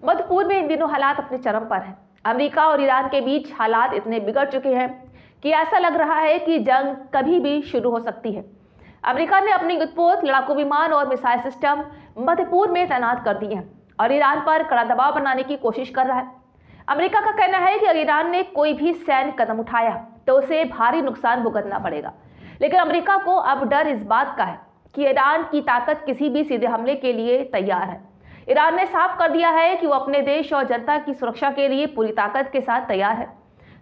मध्य पूर्व में इन दिनों हालात अपने चरम पर हैं। अमेरिका और ईरान के बीच हालात इतने बिगड़ चुके हैं कि ऐसा लग रहा है कि जंग कभी भी शुरू हो सकती है। अमेरिका ने अपने युद्धपोत, लड़ाकू विमान और मिसाइल सिस्टम मध्य पूर्व में तैनात कर दिए हैं और ईरान पर कड़ा दबाव बनाने की कोशिश कर रहा है। अमेरिका का कहना है कि अगर ईरान ने कोई भी सैन्य कदम उठाया तो उसे भारी नुकसान भुगतना पड़ेगा। लेकिन अमेरिका को अब डर इस बात का है कि ईरान की ताकत किसी भी सीधे हमले के लिए तैयार है। ईरान ने साफ कर दिया है कि वो अपने देश और जनता की सुरक्षा के लिए पूरी ताकत के साथ तैयार है।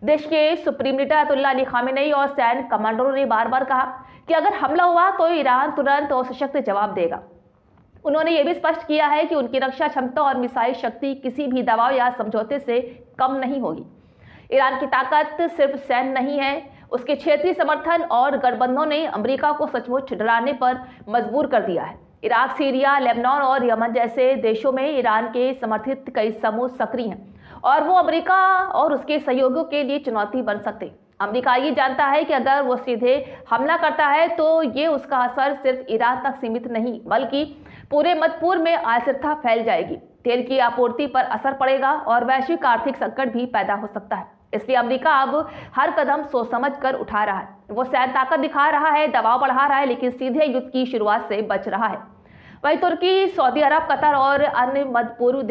देश के supreme leader Ayatollah Ali Khamenei और सैन्य कमांडरों ने बार बार कहा कि अगर हमला हुआ तो ईरान तुरंत और सशक्त जवाब देगा। उन्होंने ये भी स्पष्ट किया है कि उनकी रक्षा क्षमता और मिसाइल शक्ति किसी भी दबाव या समझौते से कम नहीं होगी। ईरान की ताकत सिर्फ सैन्य नहीं है, उसके क्षेत्रीय समर्थन और गठबंधनों ने अमेरिका को सचमुच डराने पर मजबूर कर दिया है। इराक, सीरिया, लेबनान और यमन जैसे देशों में ईरान के समर्थित कई समूह सक्रिय हैं और वो अमेरिका और उसके सहयोगियों के लिए चुनौती बन सकते हैं। अमेरिका ये जानता है कि अगर वो सीधे हमला करता है तो ये उसका असर सिर्फ ईरान तक सीमित नहीं बल्कि पूरे मध्य पूर्व में अस्थिरता फैल जाएगी। तेल की आपूर्ति पर असर पड़ेगा और वैश्विक आर्थिक संकट भी पैदा हो सकता है। इसलिए अमेरिका अब हर कदम सोच समझ कर उठा रहा है। वो सैन्य ताकत दिखा रहा है, दबाव बढ़ा रहा है, लेकिन सीधे युद्ध की शुरुआत से बच रहा है। वहीं तुर्की, सऊदी अरब, कतर और अन्य मध्य पूर्व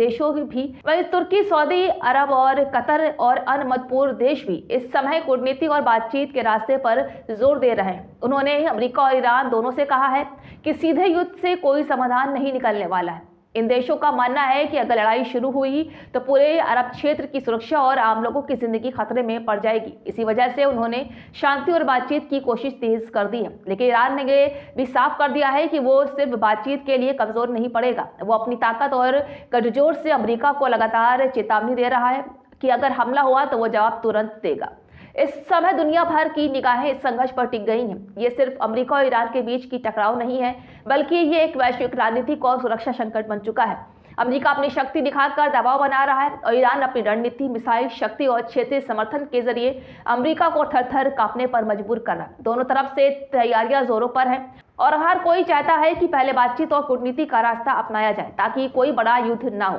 देश भी इस समय कूटनीति और बातचीत के रास्ते पर जोर दे रहे हैं। उन्होंने अमेरिका और ईरान दोनों से कहा है कि सीधे युद्ध से कोई समाधान नहीं निकलने वाला है। इन देशों का मानना है कि अगर लड़ाई शुरू हुई तो पूरे अरब क्षेत्र की सुरक्षा और आम लोगों की जिंदगी खतरे में पड़ जाएगी। इसी वजह से उन्होंने शांति और बातचीत की कोशिश तेज कर दी है। लेकिन ईरान ने ये भी साफ कर दिया है कि वो सिर्फ बातचीत के लिए कमजोर नहीं पड़ेगा। वो अपनी ताकत और गठजोड़ से अमेरिका को लगातार चेतावनी दे रहा है कि अगर हमला हुआ तो वो जवाब तुरंत देगा। इस समय दुनिया भर की निगाहें इस संघर्ष पर टिक गई हैं। ये सिर्फ अमेरिका और ईरान के बीच की टकराव नहीं है, बल्कि ये एक वैश्विक राजनीतिक और सुरक्षा संकट बन चुका है। अमेरिका अपनी शक्ति दिखाकर दबाव बना रहा है और ईरान अपनी रणनीति, मिसाइल शक्ति और क्षेत्रीय समर्थन के जरिए अमेरिका को थर-थर कांपने पर मजबूर कर रहा है। दोनों तरफ से तैयारियां जोरों पर हैं और हर कोई चाहता है कि पहले बातचीत और कूटनीति का रास्ता अपनाया जाए ताकि कोई बड़ा युद्ध ना हो।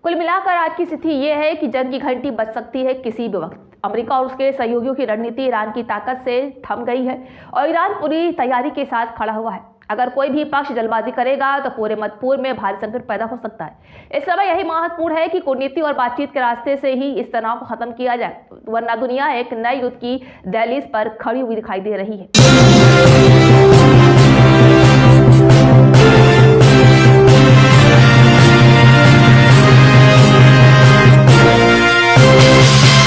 कुल मिलाकर आज की स्थिति यह है कि जंग की घंटी बज सकती है किसी भी वक्त। अमेरिका और उसके सहयोगियों की रणनीति ईरान की ताकत से थम गई है और ईरान पूरी तैयारी के साथ खड़ा हुआ है। अगर कोई भी पक्ष जल्दबाजी करेगा तो पूरे मध्य पूर्व में भारी संकट पैदा हो सकता है। इस समय यही महत्वपूर्ण है कि कूटनीति और बातचीत के रास्ते से ही इस तनाव को खत्म किया जाए, वरना दुनिया एक नए युद्ध की दहलीज पर खड़ी हुई दिखाई दे रही है।